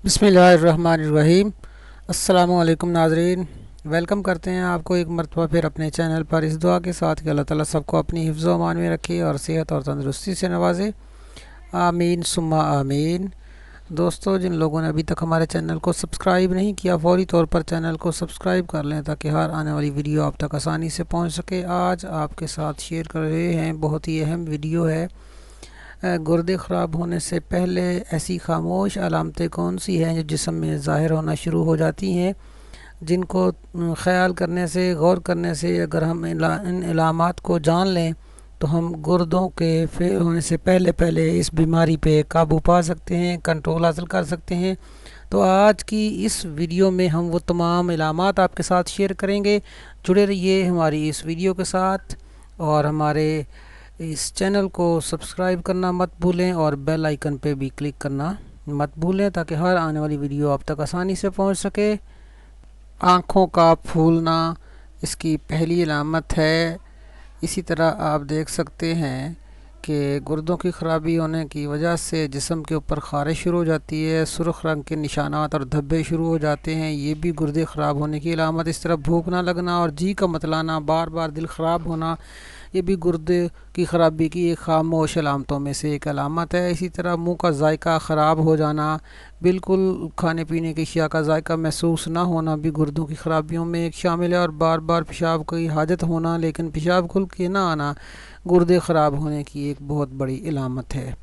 बिस्मिल्लाहिर्रहमानिर्रहीम। अस्सलामु अलैकुम नाज़रीन, वेलकम करते हैं आपको एक मरतबा फिर अपने चैनल पर, इस दुआ के साथ कि अल्लाह ताला सबको अपनी हिफ्ज़ व अमान में रखे और सेहत और तंदुरुस्ती से नवाजे। आमीन सुम्मा आमीन। दोस्तों, जिन लोगों ने अभी तक हमारे चैनल को सब्सक्राइब नहीं किया, फौरी तौर पर चैनल को सब्सक्राइब कर लें ताकि हर आने वाली वीडियो आप तक आसानी से पहुंच सके। आज आपके साथ शेयर कर रहे हैं, बहुत ही अहम वीडियो है। गुर्दे ख़राब होने से पहले ऐसी खामोश अलामतें कौन सी हैं जो जिस्म में ज़ाहिर होना शुरू हो जाती हैं, जिनको ख़याल करने से, गौर करने से अगर हम इन अलामात को जान लें तो हम गुर्दों के फेल होने से पहले पहले इस बीमारी पे काबू पा सकते हैं, कंट्रोल हासिल कर सकते हैं। तो आज की इस वीडियो में हम वो तमाम अलामात आपके साथ शेयर करेंगे। जुड़े रहिए हमारी इस वीडियो के साथ और हमारे इस चैनल को सब्सक्राइब करना मत भूलें और बेल आइकन पे भी क्लिक करना मत भूलें ताकि हर आने वाली वीडियो आप तक आसानी से पहुंच सके। आँखों का फूलना इसकी पहली अलामत है। इसी तरह आप देख सकते हैं कि गुर्दों की ख़राबी होने की वजह से जिस्म के ऊपर ख़ारिश शुरू हो जाती है, सुर्ख रंग के निशानात और धब्बे शुरू हो जाते हैं, ये भी गुर्दे ख़राब होने की अलामत। इस तरह भूख ना लगना और जी का मतलाना, बार बार दिल ख़राब होना, ये भी गुर्दे की ख़राबी की एक खामोश अलामतों में से एक अलामत है। इसी तरह मुंह का जायका ख़राब हो जाना, बिल्कुल खाने पीने की अशिया का जायका महसूस ना होना भी गुर्दों की ख़राबियों में एक शामिल है। और बार बार पेशाब की हाजत होना लेकिन पेशाब खुल के ना आना गुर्दे ख़राब होने की एक बहुत बड़ी अलामत है।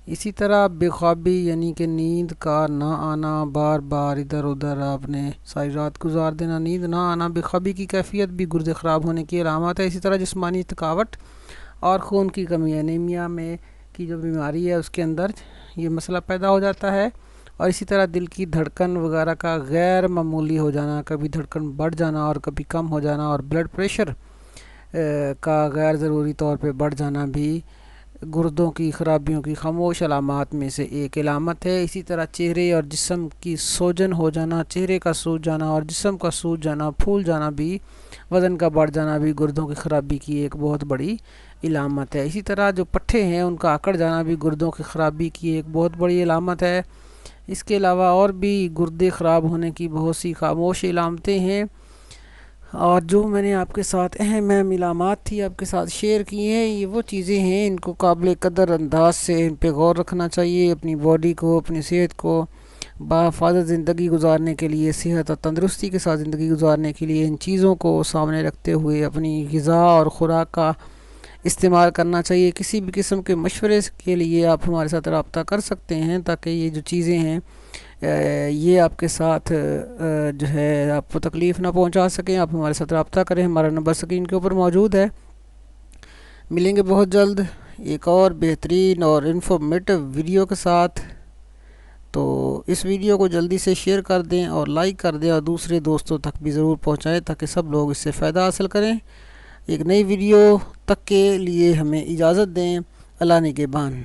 इसी तरह बेख्वाबी यानी कि नींद का ना आना, बार बार इधर उधर आपने सारी रात गुजार देना, नींद ना आना, बेख्वाबी की कैफियत भी गुर्दे ख़राब होने की अलामत है। इसी तरह जिस्मानी थकावट और खून की कमी, एनीमिया में की जो बीमारी है उसके अंदर ये मसला पैदा हो जाता है। और इसी तरह दिल की धड़कन वगैरह का गैर मामूली हो जाना, कभी धड़कन बढ़ जाना और कभी कम हो जाना, और ब्लड प्रेशर का गैर ज़रूरी तौर पे बढ़ जाना भी गुर्दों की ख़राबियों की खामोश अलामात में से एक अलामत है। इसी तरह चेहरे और जिस्म की सूजन हो जाना, चेहरे का सूज जाना और जिस्म का सूज जाना, फूल जाना भी, वज़न का बढ़ जाना भी गुर्दों की ख़राबी की एक बहुत बड़ी अलामत है। इसी तरह जो पट्ठे हैं उनका आकड़ जाना भी गुर्दों की ख़राबी की एक बहुत बड़ी अलामत है। इसके अलावा और भी गुर्दे ख़राब होने की बहुत सी खामोश अलामतें हैं, और जो मैंने आपके साथ अहम इलामात थी आपके साथ शेयर की हैं, ये वो चीज़ें हैं इनको काबिल कदर अंदाज से इन पे गौर रखना चाहिए। अपनी बॉडी को, अपनी सेहत को बाहिफाज़त ज़िंदगी गुजारने के लिए, सेहत और तंदुरुस्ती के साथ ज़िंदगी गुजारने के लिए इन चीज़ों को सामने रखते हुए अपनी ग़िज़ा और ख़ुराक का इस्तेमाल करना चाहिए। किसी भी किस्म के मशवरे के लिए आप हमारे साथ रब्ता कर सकते हैं ताकि ये जो चीज़ें हैं ये आपके साथ जो है आपको तकलीफ़ ना पहुंचा सकें। आप हमारे साथ रब्ता करें, हमारा नंबर स्क्रीन के ऊपर मौजूद है। मिलेंगे बहुत जल्द एक और बेहतरीन और इन्फॉर्मेटिव वीडियो के साथ। तो इस वीडियो को जल्दी से शेयर कर दें और लाइक कर दें और दूसरे दोस्तों तक भी ज़रूर पहुंचाएं ताकि सब लोग इससे फ़ायदा हासिल करें। एक नई वीडियो तक के लिए हमें इजाज़त दें। अल्लाह निगहबान।